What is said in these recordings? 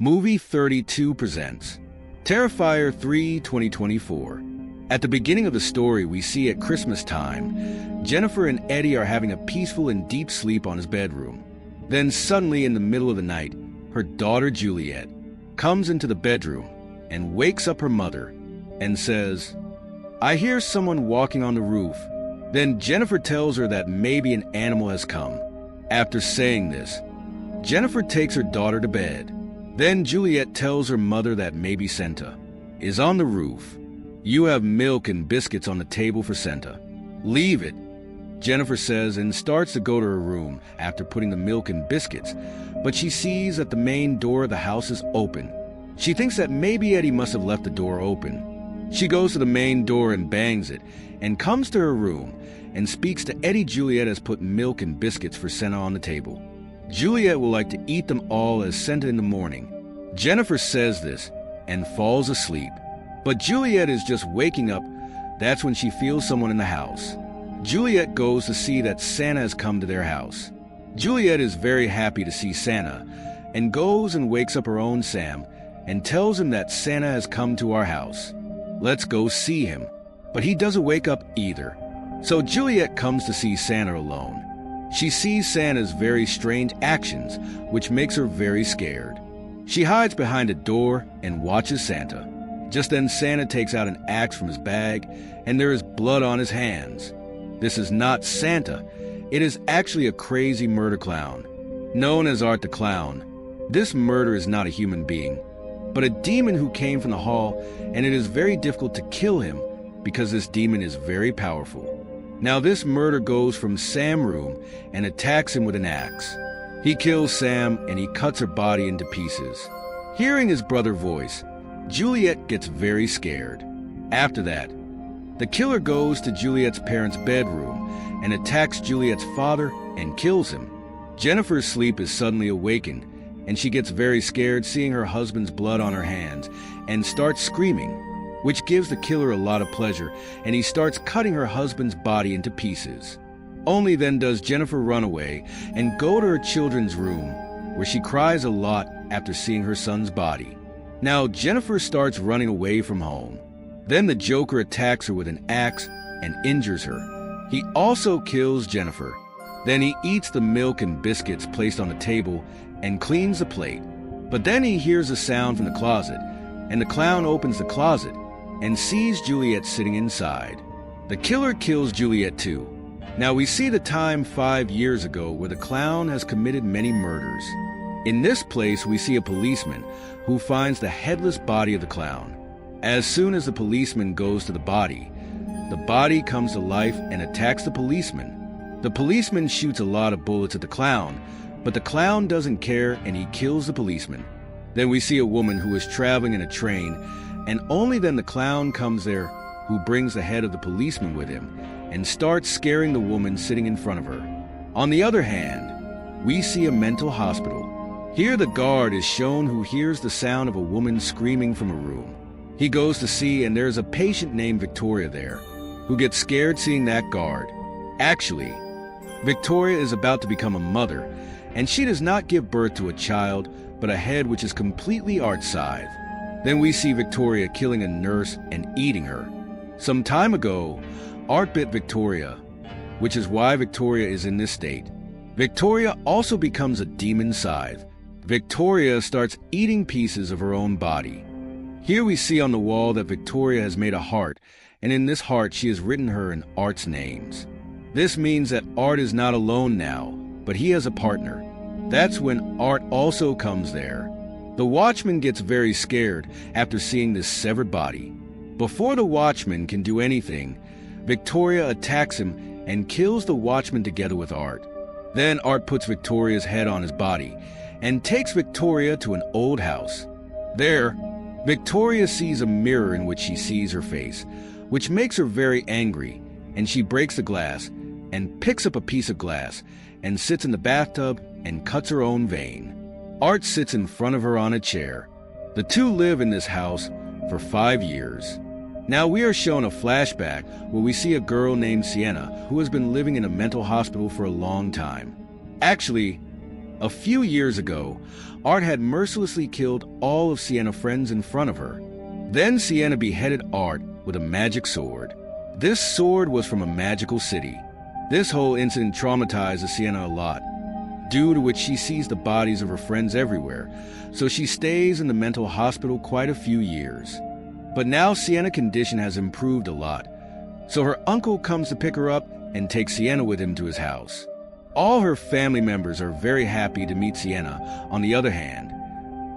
Movie 32 presents Terrifier 3 2024. At the beginning of the story, we see at Christmas time, Jennifer and Eddie are having a peaceful and deep sleep on his bedroom. Then suddenly, in the middle of the night, her daughter Juliet comes into the bedroom and wakes up her mother and says, "I hear someone walking on the roof." Then Jennifer tells her that maybe an animal has come. After saying this, Jennifer takes her daughter to bed. Then Juliet tells her mother that maybe Santa is on the roof. "You have milk and biscuits on the table for Santa. Leave it," Jennifer says, and starts to go to her room after putting the milk and biscuits, but she sees that the main door of the house is open. She thinks that maybe Eddie must have left the door open. She goes to the main door and bangs it, and comes to her room and speaks to Eddie. Juliet has put milk and biscuits for Santa on the table. Juliet will like to eat them all as Santa in the morning. Jennifer says this and falls asleep. But Juliet is just waking up. That's when she feels someone in the house. Juliet goes to see that Santa has come to their house. Juliet is very happy to see Santa and goes and wakes up her own Sam and tells him that Santa has come to our house. Let's go see him. But he doesn't wake up either. So Juliet comes to see Santa alone. She sees Santa's very strange actions, which makes her very scared. She hides behind a door and watches Santa. Just then Santa takes out an axe from his bag, and there is blood on his hands. This is not Santa. It is actually a crazy murder clown, known as Art the Clown. This murder is not a human being, but a demon who came from the hall, and it is very difficult to kill him because this demon is very powerful. Now this murder goes from Sam's room and attacks him with an axe. He kills Sam and he cuts her body into pieces. Hearing his brother's voice, Juliet gets very scared. After that, the killer goes to Juliet's parents' bedroom and attacks Juliet's father and kills him. Jennifer's sleep is suddenly awakened, and she gets very scared seeing her husband's blood on her hands and starts screaming, which gives the killer a lot of pleasure, and he starts cutting her husband's body into pieces. Only then does Jennifer run away and go to her children's room, where she cries a lot after seeing her son's body. Now Jennifer starts running away from home. Then the Joker attacks her with an axe and injures her. He also kills Jennifer. Then he eats the milk and biscuits placed on the table and cleans the plate. But then he hears a sound from the closet, and the clown opens the closet and sees Juliet sitting inside. The killer kills Juliet too. Now we see the time 5 years ago where the clown has committed many murders. In this place we see a policeman who finds the headless body of the clown. As soon as the policeman goes to the body comes to life and attacks the policeman. The policeman shoots a lot of bullets at the clown, but the clown doesn't care and he kills the policeman. Then we see a woman who is traveling in a train, and only then the clown comes there, who brings the head of the policeman with him and starts scaring the woman sitting in front of her. On the other hand, we see a mental hospital. Here the guard is shown who hears the sound of a woman screaming from a room. He goes to see, and there's a patient named Victoria there, who gets scared seeing that guard. Actually, Victoria is about to become a mother, and she does not give birth to a child, but a head which is completely art-sized. Then we see Victoria killing a nurse and eating her. Some time ago, Art bit Victoria, which is why Victoria is in this state. Victoria also becomes a demon scythe. Victoria starts eating pieces of her own body. Here we see on the wall that Victoria has made a heart, and in this heart she has written her and Art's names. This means that Art is not alone now, but he has a partner. That's when Art also comes there. The watchman gets very scared after seeing this severed body. Before the watchman can do anything, Victoria attacks him and kills the watchman together with Art. Then Art puts Victoria's head on his body and takes Victoria to an old house. There, Victoria sees a mirror in which she sees her face, which makes her very angry, and she breaks the glass and picks up a piece of glass and sits in the bathtub and cuts her own vein. Art sits in front of her on a chair. The two live in this house for 5 years. Now we are shown a flashback where we see a girl named Sienna who has been living in a mental hospital for a long time. Actually, A few years ago, Art had mercilessly killed all of Sienna's friends in front of her. Then Sienna beheaded Art with a magic sword. This sword was from a magical city. This whole incident traumatizes Sienna a lot, due to which she sees the bodies of her friends everywhere, so she stays in the mental hospital quite a few years. But now Sienna's condition has improved a lot, so her uncle comes to pick her up and takes Sienna with him to his house. All her family members are very happy to meet Sienna. On the other hand,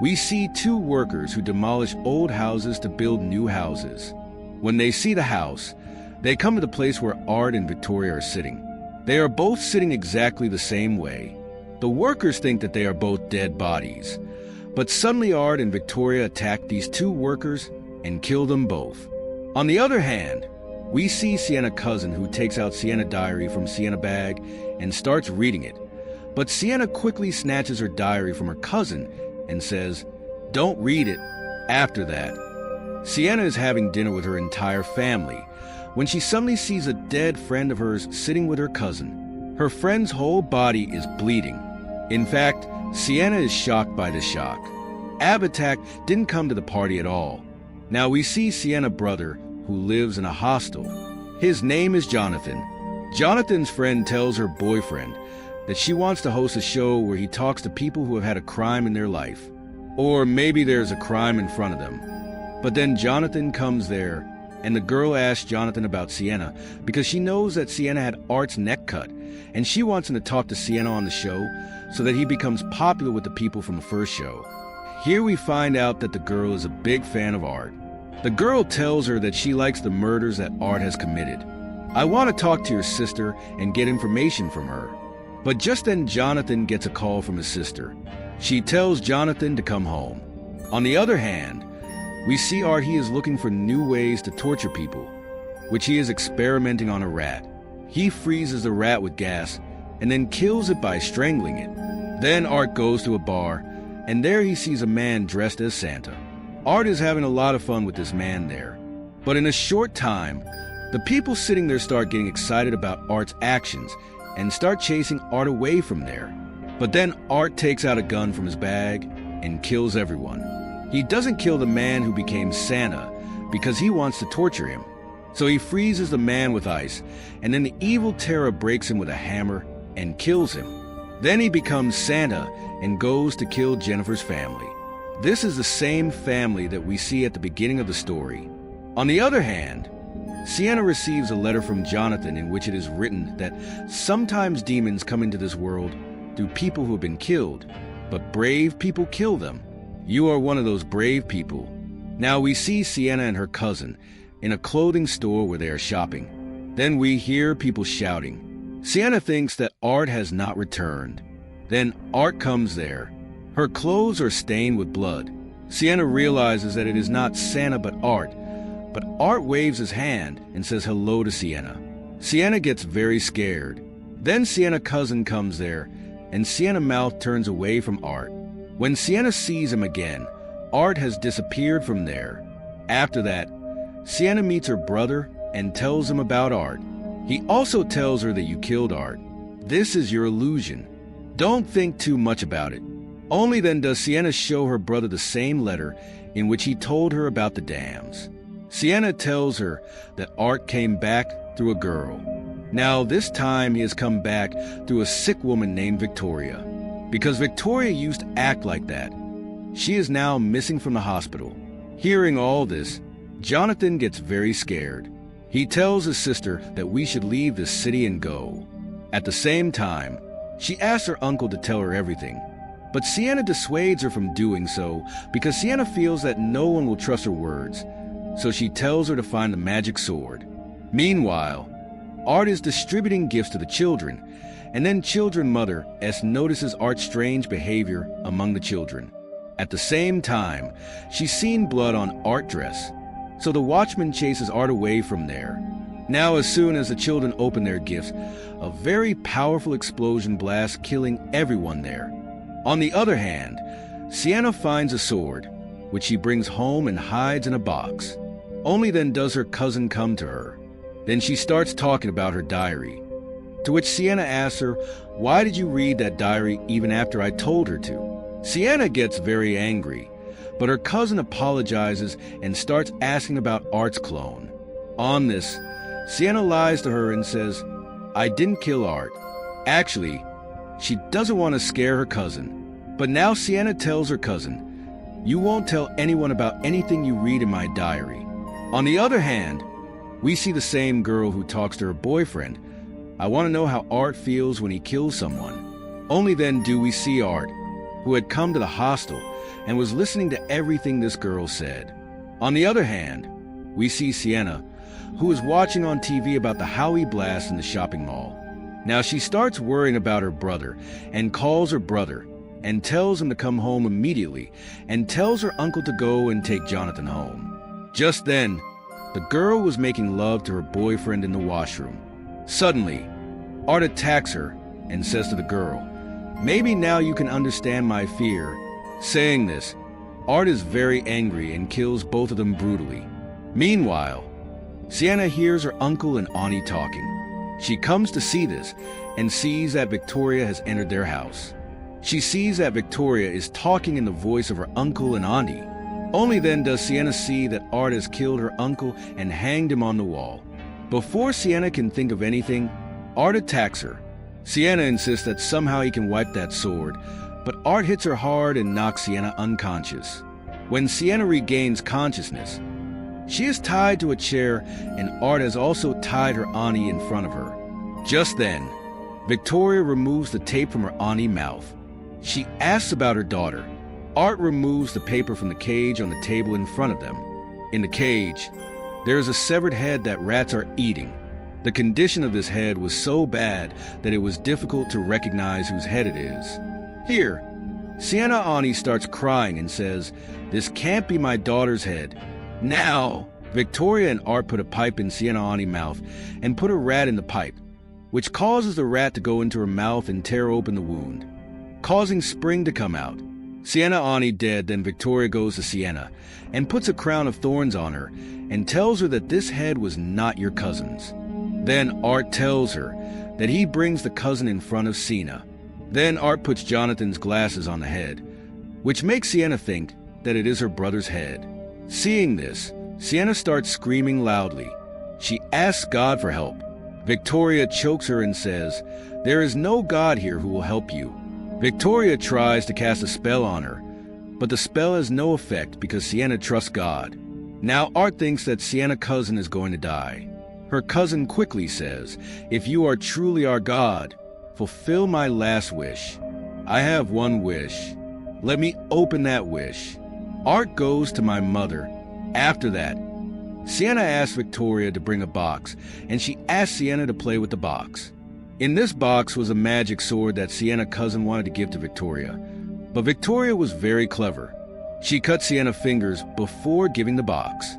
we see two workers who demolish old houses to build new houses. When they see the house, they come to the place where Art and Victoria are sitting. They are both sitting exactly the same way. The workers think that they are both dead bodies, but suddenly Art and Victoria attack these two workers and kill them both. On the other hand, we see Sienna's cousin who takes out Sienna's diary from Sienna's bag and starts reading it. But Sienna quickly snatches her diary from her cousin and says, "Don't read it." After that, Sienna is having dinner with her entire family when she suddenly sees a dead friend of hers sitting with her cousin. Her friend's whole body is bleeding. In fact, Sienna is shocked by this shock. Abatak didn't come to the party at all. Now we see Sienna's brother, who lives in a hostel. His name is Jonathan. Jonathan's friend tells her boyfriend that she wants to host a show where he talks to people who have had a crime in their life. Or maybe there's a crime in front of them. But then Jonathan comes there, and the girl asks Jonathan about Sienna because she knows that Sienna had Art's neck cut, and she wants him to talk to Sienna on the show so that he becomes popular with the people from the first show. Here we find out that the girl is a big fan of Art. The girl tells her that she likes the murders that Art has committed. "I want to talk to your sister and get information from her." But just then Jonathan gets a call from his sister. She tells Jonathan to come home. On the other hand, we see Art. He is looking for new ways to torture people, which he is experimenting on a rat. He freezes the rat with gas and then kills it by strangling it. Then Art goes to a bar, and there he sees a man dressed as Santa. Art is having a lot of fun with this man there. But in a short time, the people sitting there start getting excited about Art's actions and start chasing Art away from there. But then Art takes out a gun from his bag and kills everyone. He doesn't kill the man who became Santa because he wants to torture him. So he freezes the man with ice, and then the evil terror breaks him with a hammer and kills him. Then he becomes Santa and goes to kill Jennifer's family. This is the same family that we see at the beginning of the story. On the other hand, Sienna receives a letter from Jonathan in which it is written that sometimes demons come into this world through people who have been killed, but brave people kill them. You are one of those brave people. Now we see Sienna and her cousin in a clothing store where they are shopping. Then we hear people shouting. Sienna thinks that Art has not returned. Then Art comes there. Her clothes are stained with blood. Sienna realizes that it is not Santa but Art waves his hand and says hello to Sienna. Sienna gets very scared. Then Sienna's cousin comes there, and Sienna's mouth turns away from Art. When Sienna sees him again, Art has disappeared from there. After that, Sienna meets her brother and tells him about Art. He also tells her that you killed Art. This is your illusion. Don't think too much about it. Only then does Sienna show her brother the same letter in which he told her about the dams. Sienna tells her that Art came back through a girl. Now this time he has come back through a sick woman named Victoria. Because Victoria used to act like that, she is now missing from the hospital. Hearing all this, Jonathan gets very scared. He tells his sister that we should leave this city and go. At the same time, she asks her uncle to tell her everything. But Sienna dissuades her from doing so because Sienna feels that no one will trust her words. So she tells her to find the magic sword. Meanwhile, Art is distributing gifts to the children, and then children mother S notices Art's strange behavior among the children. At the same time, she's seen blood on Art's dress, so the watchman chases Art away from there. Now as soon as the children open their gifts, a very powerful explosion blasts, killing everyone there. On the other hand, Sienna finds a sword, which she brings home and hides in a box. Only then does her cousin come to her. Then she starts talking about her diary. To which Sienna asks her, "Why did you read that diary even after I told her to?" Sienna gets very angry, but her cousin apologizes and starts asking about Art's clone. On this, Sienna lies to her and says, "I didn't kill Art." Actually, she doesn't want to scare her cousin, but now Sienna tells her cousin, "You won't tell anyone about anything you read in my diary." On the other hand, we see the same girl who talks to her boyfriend, "I want to know how Art feels when he kills someone." Only then do we see Art, who had come to the hostel and was listening to everything this girl said. On the other hand, we see Sienna, who is watching on TV about the Howie blast in the shopping mall. Now she starts worrying about her brother and calls her brother and tells him to come home immediately and tells her uncle to go and take Jonathan home. Just then, the girl was making love to her boyfriend in the washroom. Suddenly, Art attacks her and says to the girl, "Maybe now you can understand my fear." Saying this, Art is very angry and kills both of them brutally. Meanwhile, Sienna hears her uncle and auntie talking. She comes to see this and sees that Victoria has entered their house. She sees that Victoria is talking in the voice of her uncle and auntie. Only then does Sienna see that Art has killed her uncle and hanged him on the wall. Before Sienna can think of anything, Art attacks her. Sienna insists that somehow he can wipe that sword, but Art hits her hard and knocks Sienna unconscious. When Sienna regains consciousness, she is tied to a chair and Art has also tied her auntie in front of her. Just then, Victoria removes the tape from her auntie's mouth. She asks about her daughter. Art removes the paper from the cage on the table in front of them. In the cage, there is a severed head that rats are eating. The condition of this head was so bad that it was difficult to recognize whose head it is. Here, Sienna auntie starts crying and says, "This can't be my daughter's head." Now, Victoria and Art put a pipe in Sienna auntie's mouth and put a rat in the pipe, which causes the rat to go into her mouth and tear open the wound, causing spring to come out. Sienna auntie dead, then Victoria goes to Sienna and puts a crown of thorns on her and tells her that this head was not your cousin's. Then Art tells her that he brings the cousin in front of Sienna. Then Art puts Jonathan's glasses on the head, which makes Sienna think that it is her brother's head. Seeing this, Sienna starts screaming loudly. She asks God for help. Victoria chokes her and says, "There is no God here who will help you." Victoria tries to cast a spell on her, but the spell has no effect because Sienna trusts God. Now Art thinks that Sienna's cousin is going to die. Her cousin quickly says, "If you are truly our God, fulfill my last wish. I have one wish. Let me open that wish." Art goes to my mother. After that, Sienna asks Victoria to bring a box, and she asks Sienna to play with the box. In this box was a magic sword that Sienna's cousin wanted to give to Victoria, but Victoria was very clever. She cut Sienna's fingers before giving the box.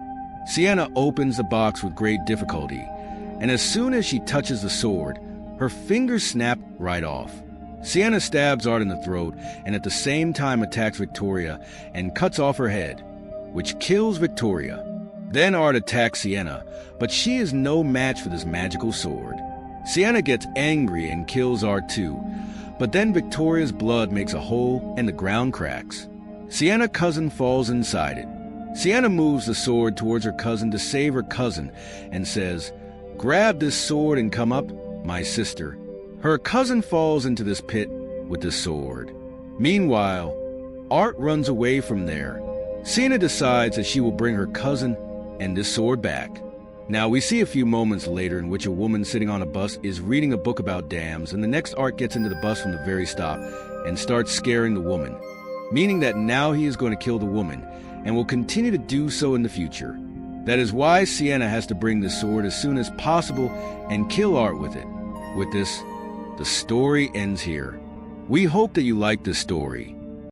Sienna opens the box with great difficulty, and as soon as she touches the sword, her fingers snap right off. Sienna stabs Art in the throat and at the same time attacks Victoria and cuts off her head, which kills Victoria. Then Art attacks Sienna, but she is no match for this magical sword. Sienna gets angry and kills Art too, but then Victoria's blood makes a hole and the ground cracks. Sienna's cousin falls inside it. Sienna moves the sword towards her cousin to save her cousin and says, "Grab this sword and come up, my sister." Her cousin falls into this pit with the sword. Meanwhile, Art runs away from there. Sienna decides that she will bring her cousin and this sword back. Now we see a few moments later in which a woman sitting on a bus is reading a book about dams, and the next Art gets into the bus from the very stop and starts scaring the woman, meaning that now he is going to kill the woman and will continue to do so in the future. That is why Sienna has to bring the sword as soon as possible and kill Art with it. With this, the story ends here. We hope that you like this story.